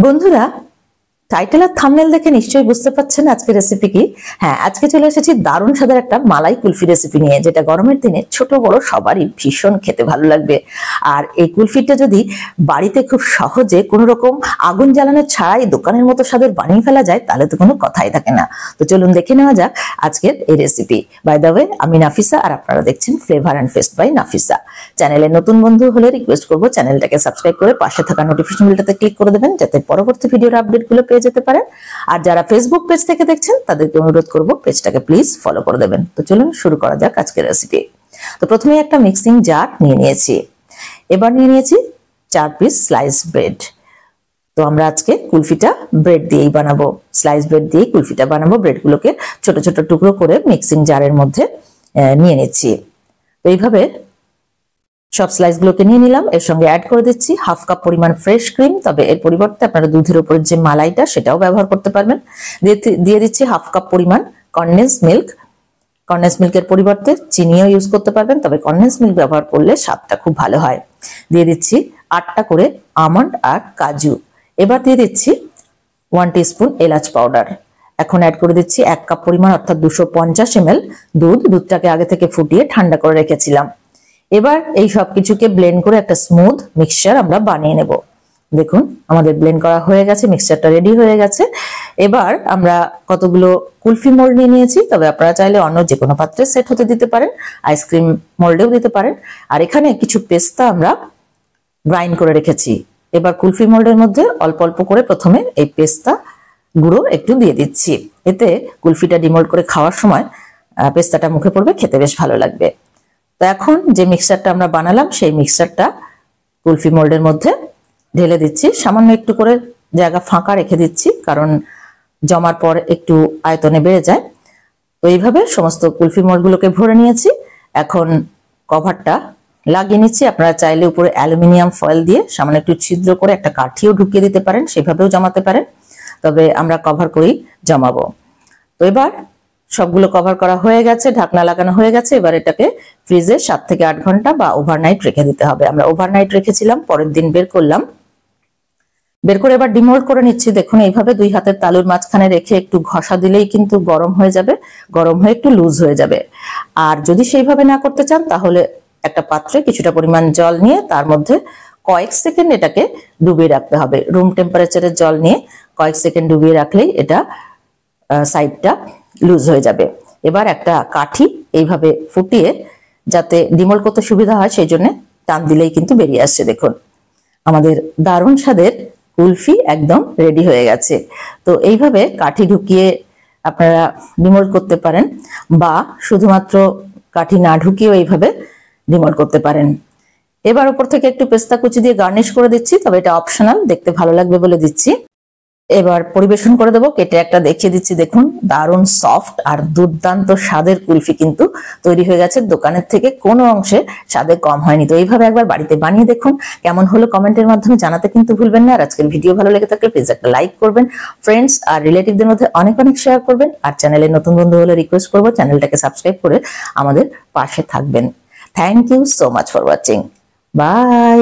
বন্ধুরা, টাইটেল আর থাম্বনেল দেখে নিশ্চয়ই বুঝতে পারছেন আজকে রেসিপি কি। হ্যাঁ, আজকে চলে এসেছি দারুণ স্বাদের একটা মালাই কুলফি রেসিপি নিয়ে, যেটা গরমের দিনে ছোট বড় সবারই ভীষণ খেতে ভালো লাগবে। আর এই কুলফিটা যদি বাড়িতে খুব সহজে কোনো রকম আগুন জ্বালানো ছাড়াই দোকানের মতো স্বাদের বানিয়ে ফেলা যায়, তাহলে তো কোনো কথাই থাকে না। তো চলুন দেখে নেওয়া যাক আজকের এই রেসিপি। বাই দ্য ওয়ে, আমি নাফিসা আর আপনারা দেখছেন flavour and fest by Nafisa. চ্যানেলের নতুন বন্ধু হলে রিকোয়েস্ট করবো চ্যানেলটাকে সাবস্ক্রাইব করে পাশে থাকা নোটিফিকেশন বেলটাতে ক্লিক করে দেবেন, যাতে পরবর্তী ভিডিওর আপডেটগুলো পেয়ে যেতে পারেন। আর যারা ফেসবুক পেজ থেকে দেখছেন তাদেরকে অনুরোধ করবো পেজটাকে প্লিজ ফলো করে দেবেন। তো চলুন শুরু করা যাক আজকের রেসিপি। তো প্রথমে একটা মিক্সিং জার নিয়ে নিয়েছি, এবার নিয়ে নিয়েছি 4 পিস স্লাইস ব্রেড। তো আমরা আজকে কুলফিটা ব্রেড দিয়েই বানাবো, স্লাইস ব্রেড দিয়ে কুলফিটা বানাবো। ব্রেডগুলোকে ছোট ছোট টুকরো করে মিক্সিং জারের মধ্যে নিয়ে নিচ্ছি। তো এইভাবে সব স্লাইসগুলোকে নিয়ে নিলাম। এর সঙ্গে অ্যাড করে দিচ্ছি 1/2 কাপ পরিমাণ ফ্রেশ ক্রিম, তবে এর পরিবর্তে আপনারা দুধের উপরের যে মালাইটা সেটাও ব্যবহার করতে পারবেন। দিয়ে দিচ্ছি 1/2 কাপ পরিমাণ কনডেন্স মিল্ক। কনডেন্স মিল্কের পরিবর্তে চিনিও ইউজ করতে পারবেন, তবে কনডেন্স মিল্ক ব্যবহার করলে স্বাদটা খুব ভালো হয়। দিয়ে দিচ্ছি 8টা করে আমন্ড আর কাজু। এবার দিয়ে দিচ্ছি 1 টিস্পুন এলাচ পাউডার। এখন অ্যাড করে দিচ্ছি 1 কাপ পরিমাণ অর্থাৎ 250 ml দুধ। দুধটাকে আগে থেকে ফুটিয়ে ঠান্ডা করে রেখেছিলাম। এবার এই সব কিছুকে ব্লেন্ড করে একটা স্মুথ মিক্সচার আমরা বানিয়ে নেব। দেখুন আমাদের ব্লেন্ড করা হয়ে গেছে, মিক্সচারটা রেডি হয়ে গেছে। এবার আমরা কতগুলো কুলফি মোল্ড নিয়ে নিয়েছি, তবে আপনারা চাইলে অন্য যে কোনো পাত্রে সেট হতে দিতে পারেন, আইসক্রিম মোল্ডেও দিতে পারেন। আর এখানে কিছু পেস্তা আমরা গ্রাইন্ড করে রেখেছি। এবার কুলফি মোল্ডের মধ্যে অল্প অল্প করে প্রথমে এই পেস্তা গুঁড়ো একটু দিয়ে দিচ্ছি। এতে কুলফিটা ডিমোল্ড করে খাওয়ার সময় পেস্তাটা মুখে পড়বে, খেতে বেশ ভালো লাগবে। তো এখন যে মিক্সচারটা আমরা বানালাম সেই মিক্সচারটা কুলফি মোল্ডের মধ্যে ঢেলে দিচ্ছি। সামান্য একটু করে জায়গা ফাঁকা রেখে দিচ্ছি, কারণ জমার পর একটু আয়তনে বেড়ে যায়। তো এইভাবে সমস্ত কুলফি মোল্ডগুলোকে ভরে নিয়েছি। এখন কভারটা লাগিয়ে নিচ্ছি। আপনারা চাইলে উপরে অ্যালুমিনিয়াম ফয়েল দিয়ে সামান্য একটু ছিদ্র করে একটা কাঠিও ঢুকিয়ে দিতে পারেন, সেভাবেও জমাতে পারেন, তবে আমরা কভার করেই জমাবো। তো এবার সবগুলো কভার করা হয়ে গেছে, ঢাকনা লাগানো হয়ে গেছে। এবার এটাকে ফ্রিজে 7 থেকে 8 ঘন্টা বা ওভারনাইট রেখে দিতে হবে। আমরা ওভারনাইট রেখেছিলাম, পরের দিন বের করলাম। বের করে এবার ডিমোল্ড করে নিচ্ছি। দেখুন এইভাবে 2 হাতের তালুর মাঝখানে রেখে একটু ঘষা দিলেই কিন্তু গরম হয়ে যাবে, গরম হয়ে একটু লুজ হয়ে যাবে। আর যদি সেইভাবে না করতে চান, তাহলে একটা পাত্রে কিছুটা পরিমাণ জল নিয়ে তার মধ্যে কয়েক সেকেন্ড এটাকে ডুবিয়ে রাখতে হবে। রুম টেম্পারেচারের জল নিয়ে কয়েক সেকেন্ড ডুবিয়ে রাখলেই এটা সাইডটা লুজ হয়ে যাবে। এবার একটা কাঠি এইভাবে ফুটিয়ে, যাতে ডিমোল্ড করতে সুবিধা হয় সেই জন্য টান দিলেই কিন্তু বেরিয়ে আসছে। দেখুন আমাদের দারুণ স্বাদের কুলফি একদম রেডি হয়ে গেছে। তো এইভাবে কাঠি ঢুকিয়ে আপনারা ডিমোল্ড করতে পারেন, বা শুধুমাত্র কাঠি না ঢুকিয়েও এইভাবে ডিমোল্ড করতে পারেন। এবার উপর থেকে একটু পেস্তা কুচি দিয়ে গার্নিশ করে দিচ্ছি, তবে এটা অপশনাল, দেখতে ভালো লাগবে বলে দিচ্ছি। এবার পরিবেশন করে দেবো। কেটে একটা দেখিয়ে দিচ্ছি। দেখুন দারুণ সফট আর দুর্দান্ত স্বাদের কুলফি কিন্তু তৈরি হয়ে গেছে। দোকানের থেকে কোনো অংশে স্বাদে কম হয়নি। তো এইভাবে একবার বাড়িতে বানিয়ে দেখুন, কেমন হলো কমেন্টের মাধ্যমে জানাতে কিন্তু ভুলবেন না। আর আজকের ভিডিও ভালো লেগে থাকলে প্লিজ একটা লাইক করবেন, ফ্রেন্ডস আর রিলেটিভদের মধ্যে অনেক অনেক শেয়ার করবেন। আর চ্যানেলের নতুন বন্ধু হলে রিকোয়েস্ট করবো চ্যানেলটাকে সাবস্ক্রাইব করে আমাদের পাশে থাকবেন। Thank you so much for watching. By.